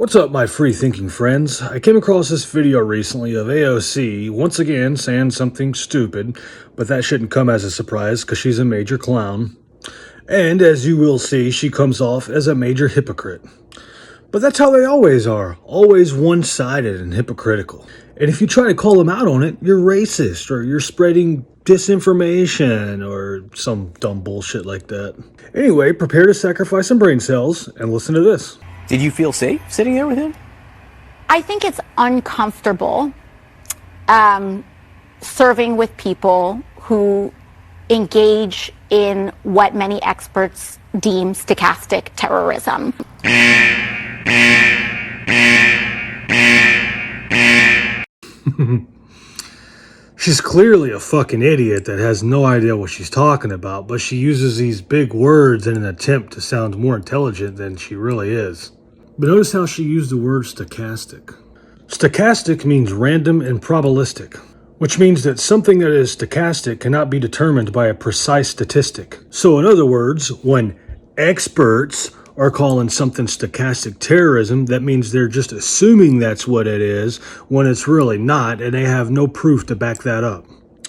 What's up, my free-thinking friends? I came across this video recently of AOC once again saying something stupid, but that shouldn't come as a surprise because she's a major clown. And as you will see, she comes off as a major hypocrite. But that's how they always are, always one-sided and hypocritical. And if you try to call them out on it, you're racist or you're spreading disinformation or some dumb bullshit like that. Anyway, prepare to sacrifice some brain cells and listen to this. Did you feel safe sitting there with him? I think it's uncomfortable serving with people who engage in what many experts deem stochastic terrorism. She's clearly a fucking idiot that has no idea what she's talking about, but she uses these big words in an attempt to sound more intelligent than she really is. But notice how she used the word stochastic. Stochastic means random and probabilistic, which means that something that is stochastic cannot be determined by a precise statistic. So in other words, when experts are calling something stochastic terrorism, that means they're just assuming that's what it is when it's really not, and they have no proof to back that up.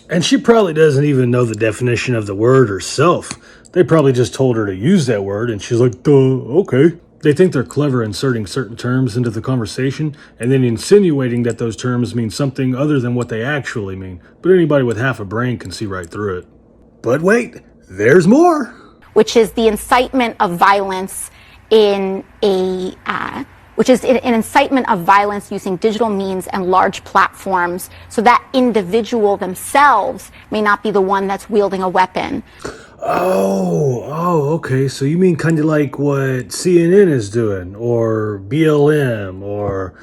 And she probably doesn't even know the definition of the word herself. They probably just told her to use that word, and she's like, duh, okay. They think they're clever inserting certain terms into the conversation and then insinuating that those terms mean something other than what they actually mean. But anybody with half a brain can see right through it. But wait, there's more. Which is the incitement of violence in an incitement of violence using digital means and large platforms so that individual themselves may not be the one that's wielding a weapon. Oh, okay. So you mean kind of like what CNN is doing, or BLM, or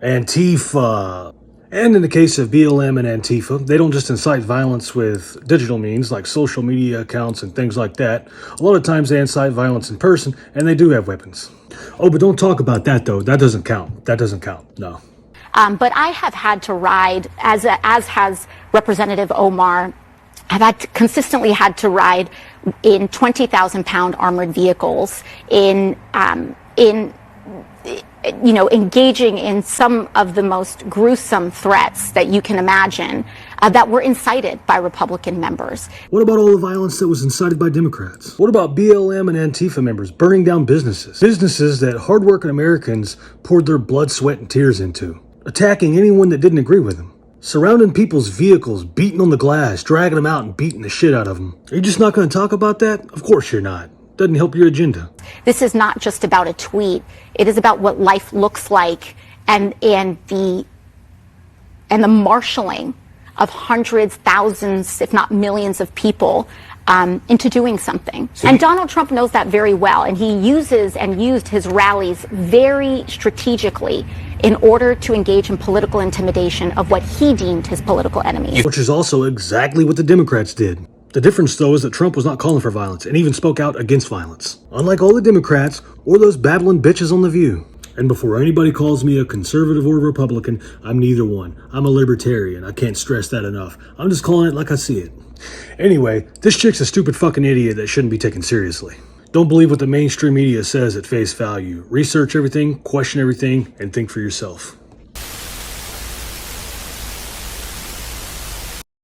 Antifa. And in the case of BLM and Antifa, they don't just incite violence with digital means like social media accounts and things like that. A lot of times they incite violence in person, and they do have weapons. Oh, but don't talk about that, though. That doesn't count. No. But I have had to ride, as has Representative Omar, I've consistently had to ride in 20,000-pound armored vehicles, engaging in some of the most gruesome threats that you can imagine that were incited by Republican members. What about all the violence that was incited by Democrats? What about BLM and Antifa members burning down businesses? Businesses that hardworking Americans poured their blood, sweat, and tears into. Attacking anyone that didn't agree with them. Surrounding people's vehicles, beating on the glass, dragging them out and beating the shit out of them. Are you just not going to talk about that? Of course you're not. Doesn't help your agenda. This is not just about a tweet. It is about what life looks like and the marshaling of hundreds, thousands, if not millions of people into doing something. And Donald Trump knows that very well, and he used his rallies very strategically in order to engage in political intimidation of what he deemed his political enemies. Which is also exactly what the Democrats did. The difference, though, is that Trump was not calling for violence and even spoke out against violence. Unlike all the Democrats or those babbling bitches on The View. And before anybody calls me a conservative or a Republican, I'm neither one. I'm a libertarian. I can't stress that enough. I'm just calling it like I see it. Anyway, this chick's a stupid fucking idiot that shouldn't be taken seriously. Don't believe what the mainstream media says at face value. Research everything, question everything, and think for yourself.